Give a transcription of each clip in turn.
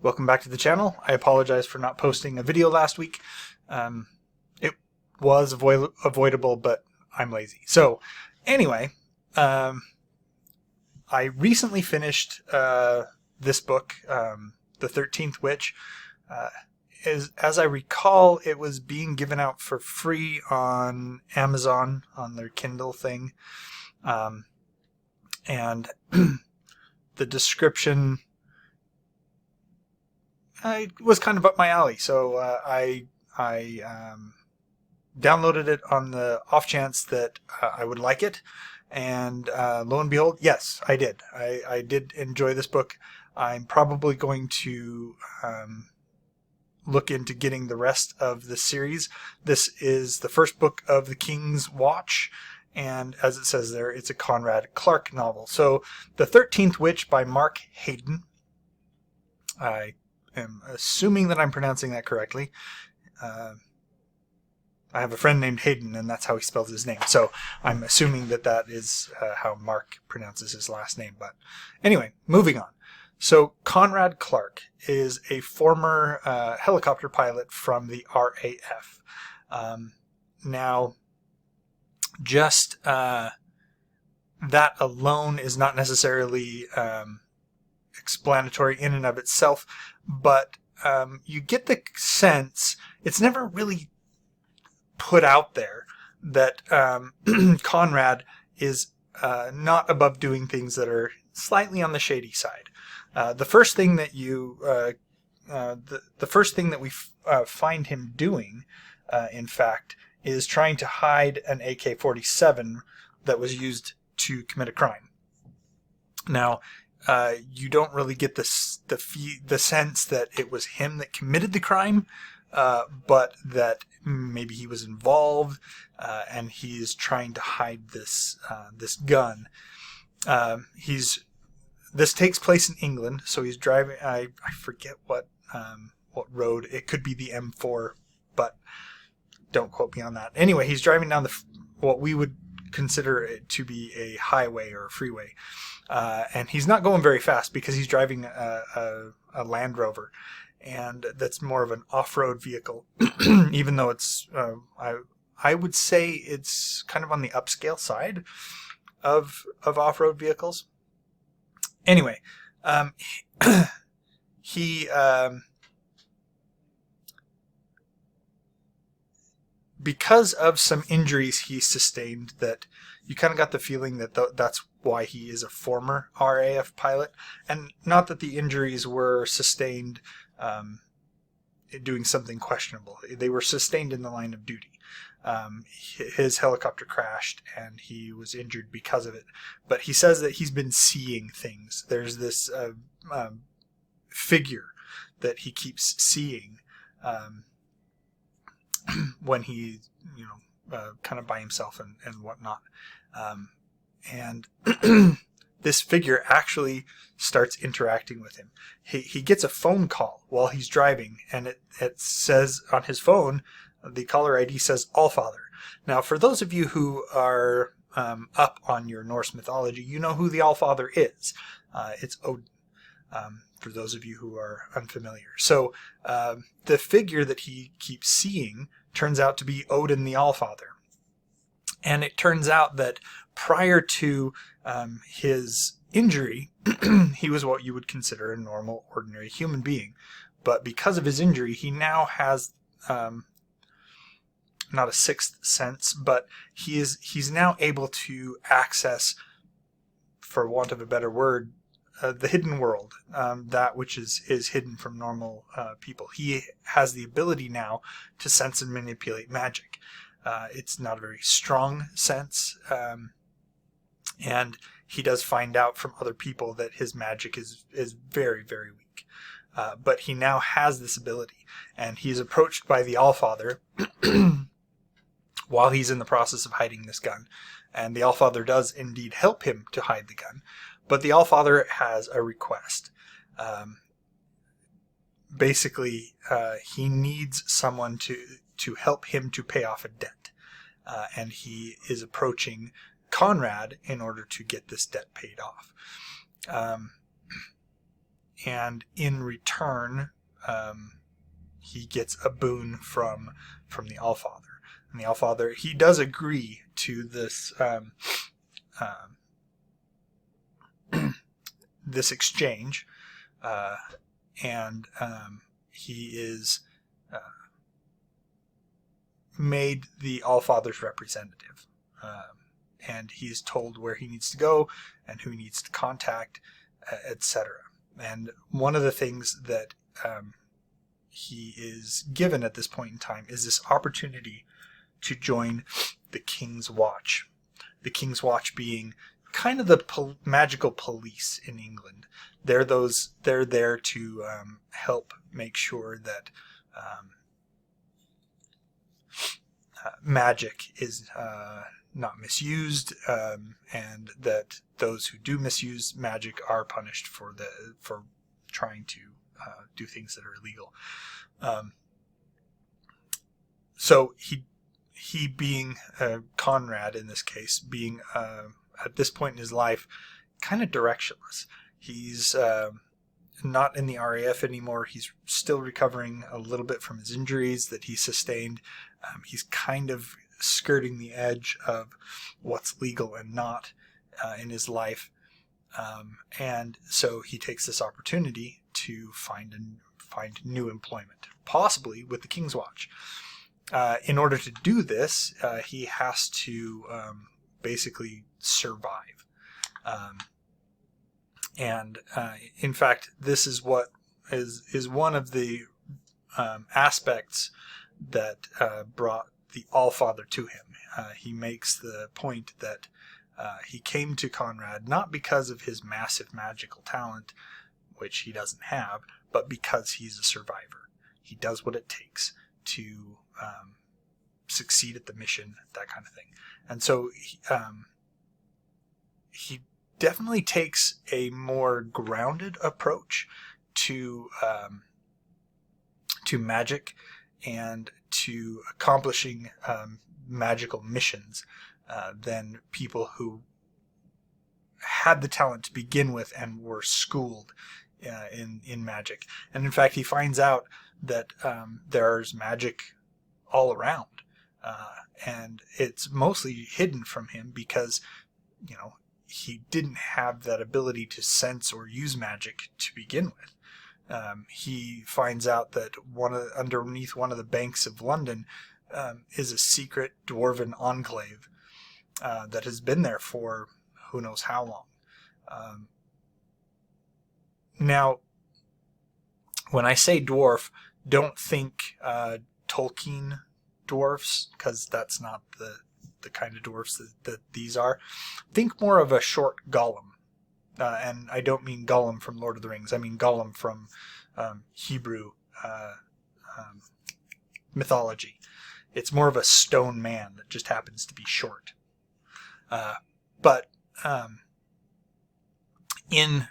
Welcome back to the channel. I apologize for not posting a video last week. It was avoidable, but I'm lazy. So anyway, I recently finished this book, The 13th Witch. As I recall, it was being given out for free on Amazon on their Kindle thing. And the description was kind of up my alley, so I downloaded it on the off chance that I would like it, and lo and behold, yes, I did. I did enjoy this book. I'm probably going to look into getting the rest of the series. This is the first book of The King's Watch, and as it says there, it's a Conrad Clark novel. So, The 13th Witch by Mark Hayden. I am assuming that I'm pronouncing that correctly. I have a friend named Hayden, and that's how he spells his name. So I'm assuming that that is how Mark pronounces his last name. But anyway, moving on. So Conrad Clark is a former helicopter pilot from the RAF. Now, just that alone is not necessarily explanatory in and of itself, but you get the sense, it's never really put out there, that Conrad is not above doing things that are slightly on the shady side. The first thing that the first thing that we find him doing, in fact, is trying to hide an AK-47 that was used to commit a crime. Now, you don't really get the sense that it was him that committed the crime, but that maybe he was involved, and he's trying to hide this gun. This takes place in England, so he's driving. I forget what road. It could be the M4, but don't quote me on that. Anyway, he's driving down what we would consider it to be a highway or a freeway. And he's not going very fast because he's driving a Land Rover, and that's more of an off-road vehicle, even though it's, I would say it's kind of on the upscale side of off-road vehicles. Anyway, he because of some injuries he sustained, that you kind of got the feeling that that's why he is a former RAF pilot, and not that the injuries were sustained doing something questionable. They were sustained in the line of duty. His helicopter crashed and he was injured because of it. But he says that he's been seeing things. There's this figure that he keeps seeing when he, kind of by himself and whatnot. And this figure actually starts interacting with him. He gets a phone call while he's driving, and it says on his phone, the caller ID says Allfather. Now, for those of you who are up on your Norse mythology, you know who the Allfather is. It's Odin, for those of you who are unfamiliar. So the figure that he keeps seeing turns out to be Odin the Allfather. And it turns out that prior to his injury, he was what you would consider a normal, ordinary human being. But because of his injury, he now has not a sixth sense, but he's now able to access, for want of a better word, the hidden world, that which is hidden from normal people. He has the ability now to sense and manipulate magic. It's not a very strong sense, and he does find out from other people that his magic is very, very weak. But he now has this ability, and he's approached by the Allfather while he's in the process of hiding this gun. And the Allfather does indeed help him to hide the gun, but the Allfather has a request. Basically, he needs someone to help him to pay off a debt. And he is approaching Conrad in order to get this debt paid off. and in return, he gets a boon from the Allfather. And the Allfather, he does agree to this this exchange, and he is made the Allfather's representative, and he's told where he needs to go and who he needs to contact, etc. And one of the things that he is given at this point in time is this opportunity to join the King's Watch. The King's Watch being kind of the magical police in England. They're there to help make sure that magic is not misused, and that those who do misuse magic are punished for trying to do things that are illegal. So he being Conrad in this case, being at this point in his life kind of directionless. He's not in the RAF anymore. He's still recovering a little bit from his injuries that he sustained. He's kind of skirting the edge of what's legal and not in his life. And so he takes this opportunity to find new employment, possibly with the King's Watch. In order to do this, he has to basically survive. And in fact, this is what is one of the aspects that brought the Allfather to him. He makes the point that he came to Conrad not because of his massive magical talent, which he doesn't have, but because he's a survivor. He does what it takes to succeed at the mission, that kind of thing. And so he definitely takes a more grounded approach to magic and to accomplishing magical missions than people who had the talent to begin with and were schooled in magic. And in fact, he finds out that there's magic all around, and it's mostly hidden from him because, he didn't have that ability to sense or use magic to begin with. He finds out that underneath one of the banks of London is a secret dwarven enclave that has been there for who knows how long. Now, when I say dwarf, don't think Tolkien dwarfs, because that's not the kind of dwarfs that these are. Think more of a short Gollum. And I don't mean Gollum from Lord of the Rings. I mean Gollum from Hebrew mythology. It's more of a stone man that just happens to be short. But in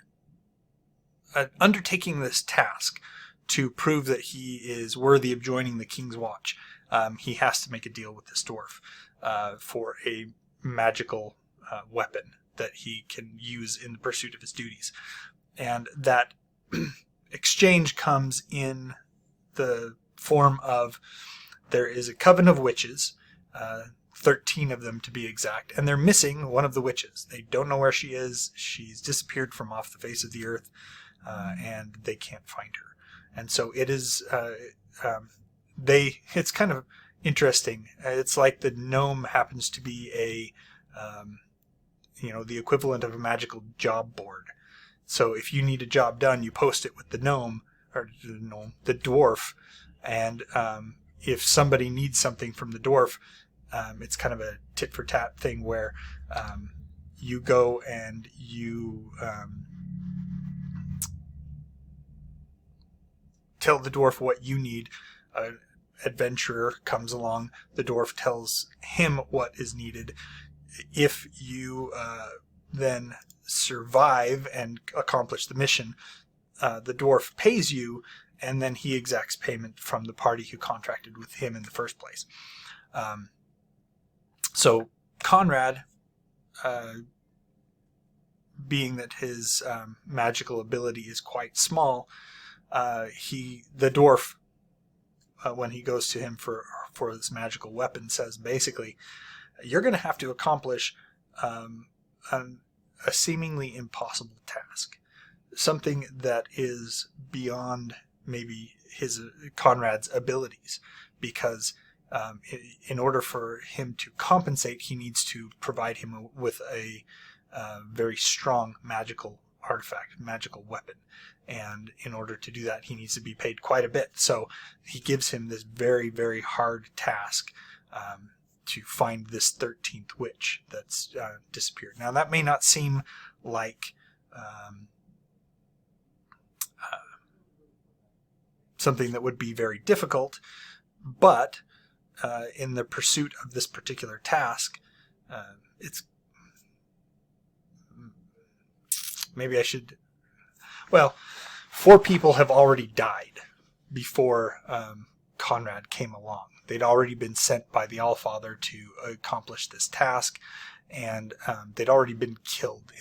undertaking this task to prove that he is worthy of joining the King's Watch, he has to make a deal with this dwarf for a magical weapon that he can use in the pursuit of his duties. And that exchange comes in the form of, there is a coven of witches, 13 of them to be exact, and they're missing one of the witches. They don't know where she is. She's disappeared from off the face of the earth, and they can't find her. And so it is, it's kind of interesting. It's like the gnome happens to be the equivalent of a magical job board. So if you need a job done, you post it with the gnome, or the dwarf, and if somebody needs something from the dwarf, it's kind of a tit for tat thing where you go and you tell the dwarf what you need. An adventurer comes along, the dwarf tells him what is needed. If you then survive and accomplish the mission, the dwarf pays you, and then he exacts payment from the party who contracted with him in the first place. So Conrad being that his magical ability is quite small, the dwarf, when he goes to him for this magical weapon, says basically, you're going to have to accomplish a seemingly impossible task, something that is beyond maybe Conrad's abilities, because in order for him to compensate, he needs to provide him with a very strong magical artifact, magical weapon. And in order to do that, he needs to be paid quite a bit. So he gives him this very, very hard task to find this 13th witch that's disappeared. Now, that may not seem like something that would be very difficult, but in the pursuit of this particular task, it's maybe I should. Well, 4 people have already died before Conrad came along. They'd already been sent by the Allfather to accomplish this task, and they'd already been killed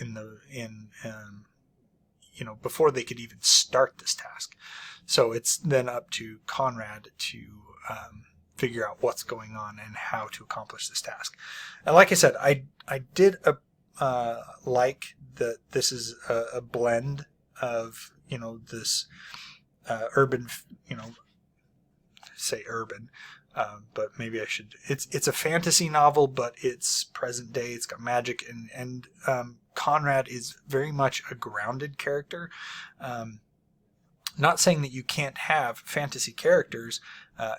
before they could even start this task. So it's then up to Conrad to figure out what's going on and how to accomplish this task. And like I said, I did like that this is a blend of this urban, say urban, but maybe I should. It's a fantasy novel, but it's present day. It's got magic, and Conrad is very much a grounded character. Not saying that you can't have fantasy characters,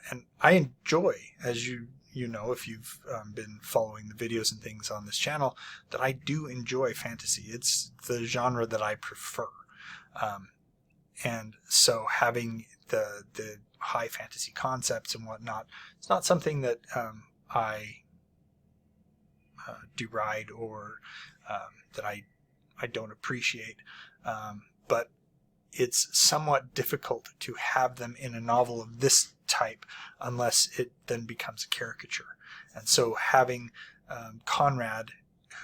and I enjoy, as you know, if you've been following the videos and things on this channel, that I do enjoy fantasy. It's the genre that I prefer. And so having the high fantasy concepts and whatnot, it's not something that I deride or that I don't appreciate. But it's somewhat difficult to have them in a novel of this type unless it then becomes a caricature. And so having Conrad,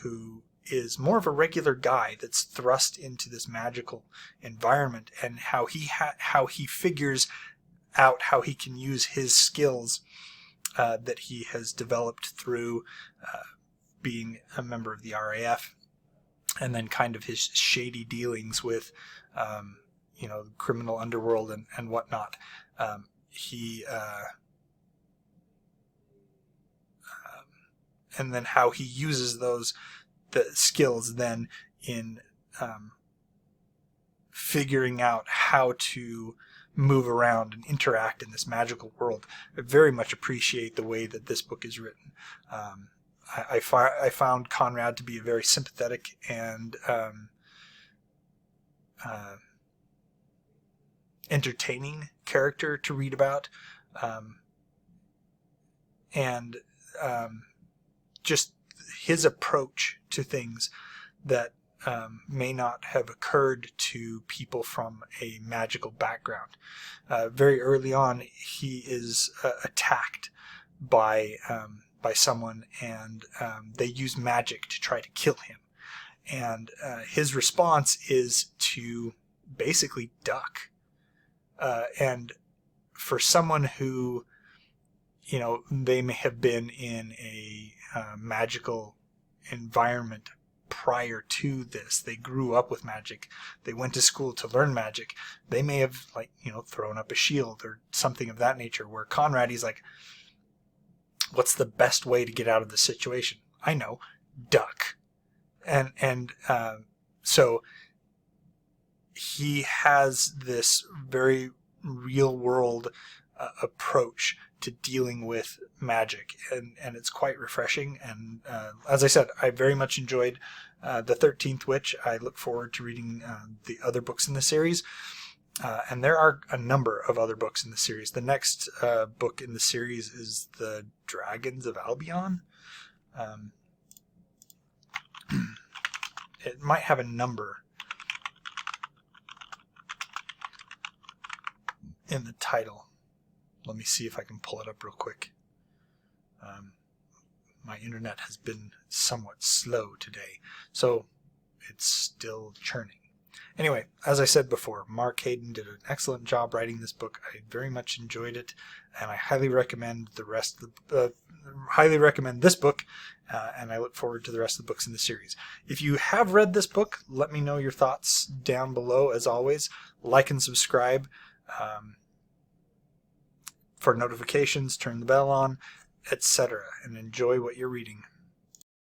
who is more of a regular guy that's thrust into this magical environment, and how he figures out how he can use his skills that he has developed through being a member of the RAF, and then kind of his shady dealings with the criminal underworld and whatnot. And then how he uses the skills then in figuring out how to move around and interact in this magical world. I very much appreciate the way that this book is written. I found Conrad to be a very sympathetic and entertaining character to read about, and just his approach to things that may not have occurred to people from a magical background. Very early on, he is attacked by someone, and they use magic to try to kill him. And his response is to basically duck. And for someone who, they may have been in a magical environment prior to this, they grew up with magic, they went to school to learn magic, they may have thrown up a shield or something of that nature, where Conrad, he's like, what's the best way to get out of the situation? I know, duck. And so he has this very real world approach to dealing with magic, and it's quite refreshing. And as I said, I very much enjoyed the 13th Witch. I look forward to reading the other books in the series, and there are a number of other books in the series. The next book in the series is The Dragons of Albion. It might have a number in the title. Let me see if I can pull it up real quick. My internet has been somewhat slow today. So it's still churning. Anyway, as I said before, Mark Hayden did an excellent job writing this book. I very much enjoyed it, and I highly recommend highly recommend this book, and I look forward to the rest of the books in the series. If you have read this book, let me know your thoughts down below. As always, like and subscribe for notifications, turn the bell on, etc., and enjoy what you're reading.